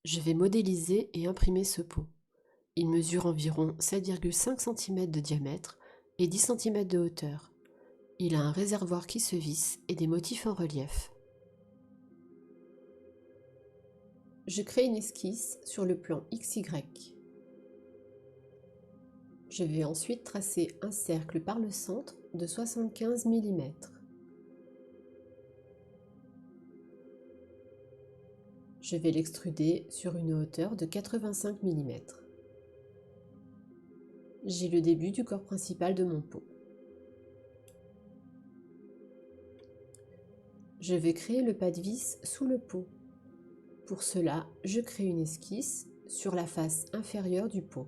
Je vais modéliser et imprimer ce pot. Il mesure environ 7,5 cm de diamètre et 10 cm de hauteur. Il a un réservoir qui se visse et des motifs en relief. Je crée une esquisse sur le plan XY. Je vais ensuite tracer un cercle par le centre de 75 mm. Je vais l'extruder sur une hauteur de 85 mm. J'ai le début du corps principal de mon pot. Je vais créer le pas de vis sous le pot. Pour cela, je crée une esquisse sur la face inférieure du pot.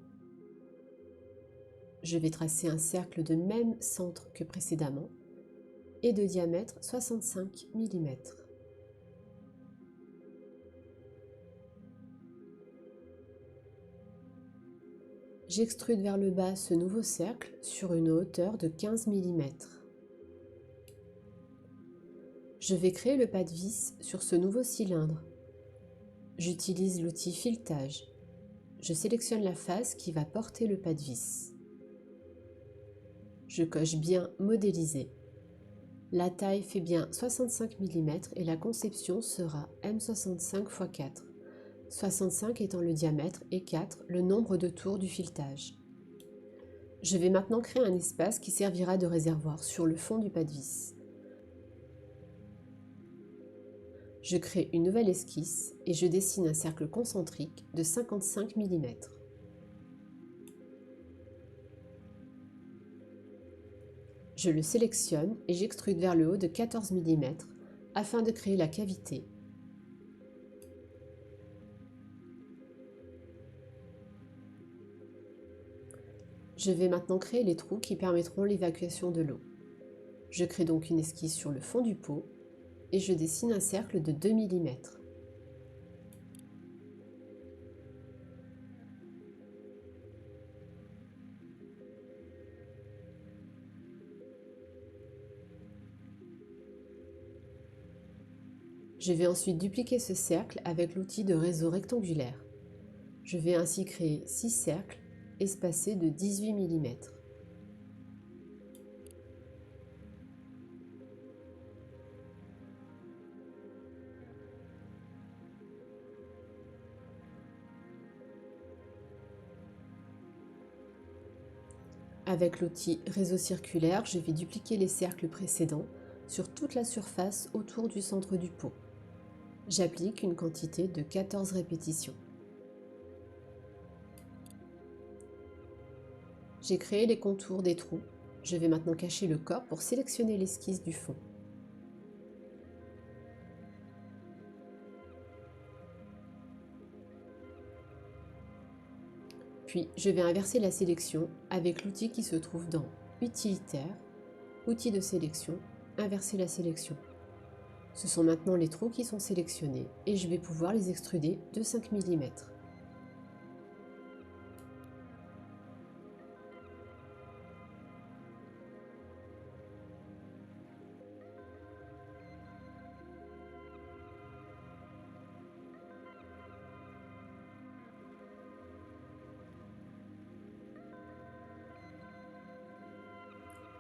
Je vais tracer un cercle de même centre que précédemment et de diamètre 65 mm. J'extrude vers le bas ce nouveau cercle sur une hauteur de 15 mm. Je vais créer le pas de vis sur ce nouveau cylindre. J'utilise l'outil filetage. Je sélectionne la face qui va porter le pas de vis. Je coche bien modéliser. La taille fait bien 65 mm et la conception sera M65 x 4, 65 étant le diamètre et 4 le nombre de tours du filetage. Je vais maintenant créer un espace qui servira de réservoir sur le fond du pas de vis. Je crée une nouvelle esquisse et je dessine un cercle concentrique de 55 mm. Je le sélectionne et j'extrude vers le haut de 14 mm afin de créer la cavité. Je vais maintenant créer les trous qui permettront l'évacuation de l'eau. Je crée donc une esquisse sur le fond du pot et je dessine un cercle de 2 mm. Je vais ensuite dupliquer ce cercle avec l'outil de réseau rectangulaire. Je vais ainsi créer 6 cercles espacés de 18 mm. Avec l'outil réseau circulaire, je vais dupliquer les cercles précédents sur toute la surface autour du centre du pot. J'applique une quantité de 14 répétitions. J'ai créé les contours des trous. Je vais maintenant cacher le corps pour sélectionner l'esquisse du fond. Puis, je vais inverser la sélection avec l'outil qui se trouve dans Utilitaire, Outils de sélection, Inverser la sélection. Ce sont maintenant les trous qui sont sélectionnés et je vais pouvoir les extruder de 5 mm.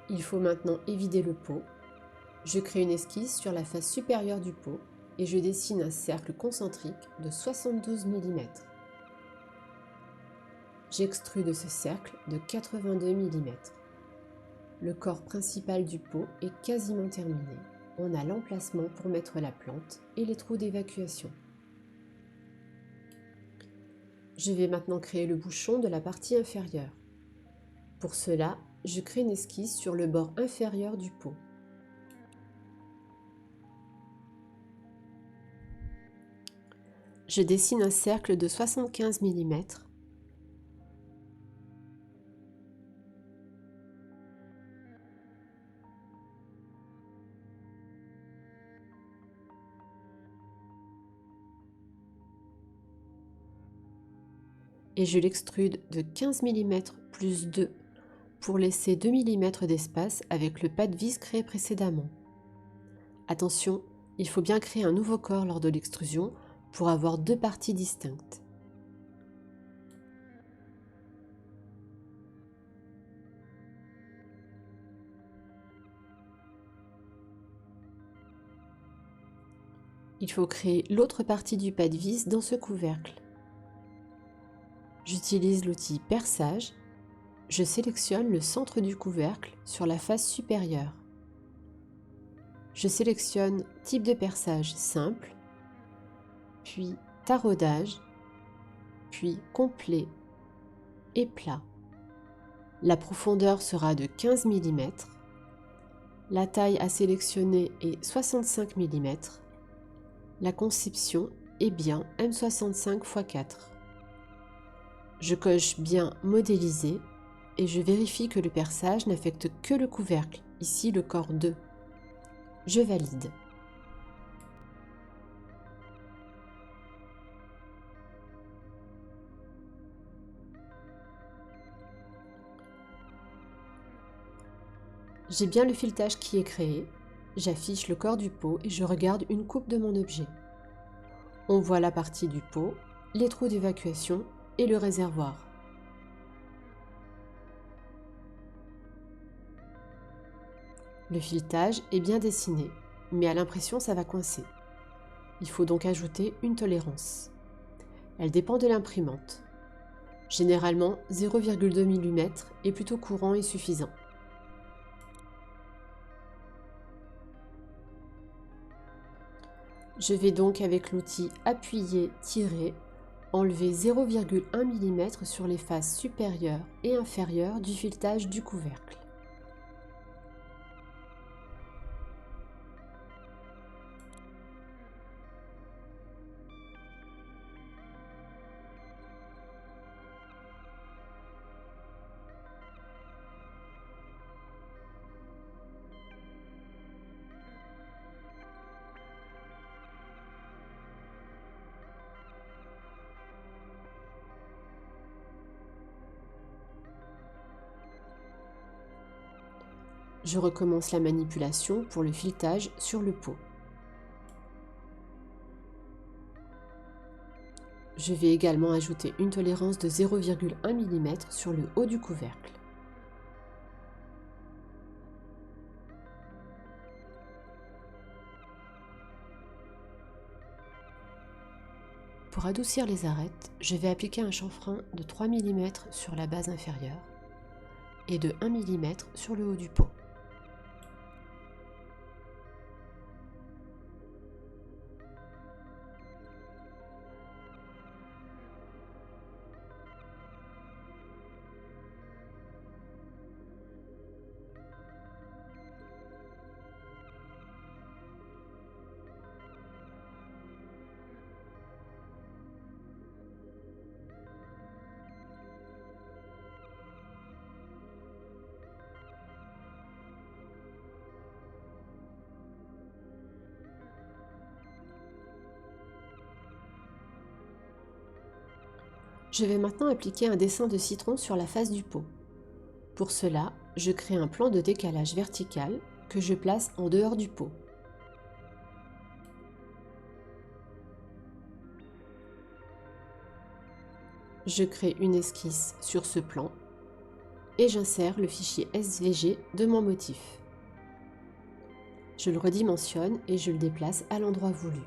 Il faut maintenant évider le pot. Je crée une esquisse sur la face supérieure du pot et je dessine un cercle concentrique de 72 mm. J'extrude ce cercle de 82 mm. Le corps principal du pot est quasiment terminé. On a l'emplacement pour mettre la plante et les trous d'évacuation. Je vais maintenant créer le bouchon de la partie inférieure. Pour cela, je crée une esquisse sur le bord inférieur du pot. Je dessine un cercle de 75 mm. Et je l'extrude de 15 mm plus 2 pour laisser 2 mm d'espace avec le pas de vis créé précédemment. Attention, il faut bien créer un nouveau corps lors de l'extrusion pour avoir deux parties distinctes. Il faut créer l'autre partie du pas de vis dans ce couvercle. J'utilise l'outil perçage. Je sélectionne le centre du couvercle sur la face supérieure. Je sélectionne type de perçage simple, puis taraudage, puis complet et plat. La profondeur sera de 15 mm. La taille à sélectionner est 65 mm. La conception est bien M65 x 4. Je coche bien modéliser et je vérifie que le perçage n'affecte que le couvercle, ici le corps 2. Je valide. J'ai bien le filetage qui est créé. J'affiche le corps du pot et je regarde une coupe de mon objet. On voit la partie du pot, les trous d'évacuation et le réservoir. Le filetage est bien dessiné, mais à l'impression ça va coincer. Il faut donc ajouter une tolérance. Elle dépend de l'imprimante. Généralement, 0,2 mm est plutôt courant et suffisant. Je vais donc avec l'outil appuyer-tirer enlever 0,1 mm sur les faces supérieures et inférieures du filetage du couvercle. Je recommence la manipulation pour le filetage sur le pot. Je vais également ajouter une tolérance de 0,1 mm sur le haut du couvercle. Pour adoucir les arêtes, je vais appliquer un chanfrein de 3 mm sur la base inférieure et de 1 mm sur le haut du pot. Je vais maintenant appliquer un dessin de citron sur la face du pot. Pour cela, je crée un plan de décalage vertical que je place en dehors du pot. Je crée une esquisse sur ce plan et j'insère le fichier SVG de mon motif. Je le redimensionne et je le déplace à l'endroit voulu.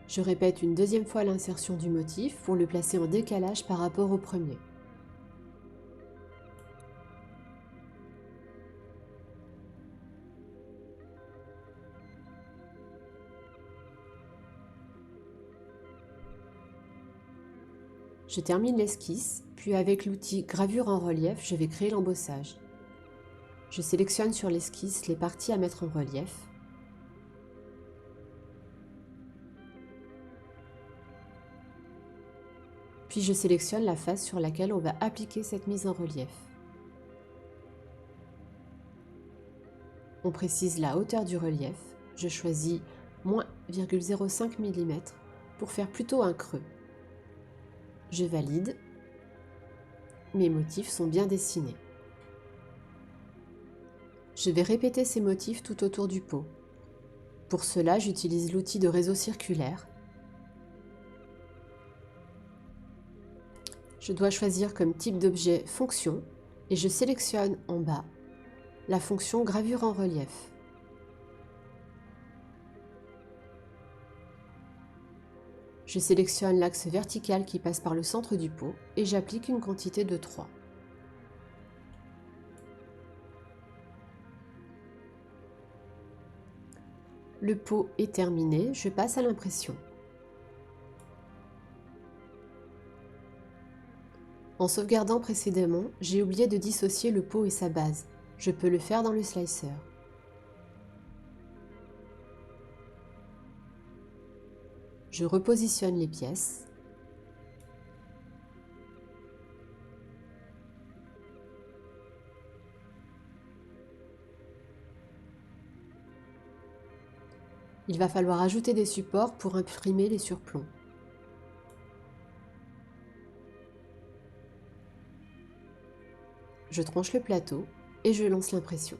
Je répète une deuxième fois l'insertion du motif pour le placer en décalage par rapport au premier. Je termine l'esquisse, puis avec l'outil gravure en relief, je vais créer l'embossage. Je sélectionne sur l'esquisse les parties à mettre en relief. Puis je sélectionne la face sur laquelle on va appliquer cette mise en relief. On précise la hauteur du relief. Je choisis -0,05 mm pour faire plutôt un creux. Je valide. Mes motifs sont bien dessinés. Je vais répéter ces motifs tout autour du pot. Pour cela, j'utilise l'outil de réseau circulaire. Je dois choisir comme type d'objet fonction et je sélectionne en bas la fonction gravure en relief. Je sélectionne l'axe vertical qui passe par le centre du pot et j'applique une quantité de 3. Le pot est terminé, je passe à l'impression. En sauvegardant précédemment, j'ai oublié de dissocier le pot et sa base. Je peux le faire dans le slicer. Je repositionne les pièces. Il va falloir ajouter des supports pour imprimer les surplombs. Je tranche le plateau et je lance l'impression.